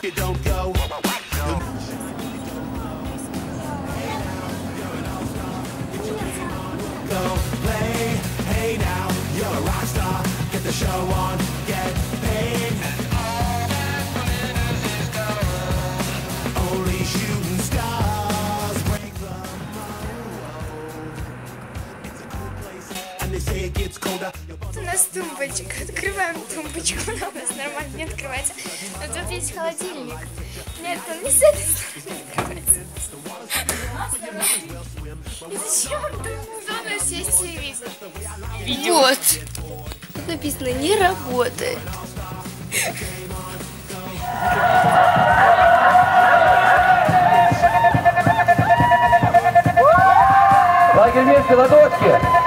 it don't go. Go play, hey now, you're a rock star. Get the show on, get paid. Only shooting stars break the mold. It's a cool place, and they say it gets colder. У нас тумбочка. Открываем тумбочку. Она у нас нормально не открывается. Но тут есть холодильник. Нет, он не с этой стороны открывается. И зачем он тут? У нас есть телевизор. Вот. Тут написано «не работает». Лагерь вместе, ладошки!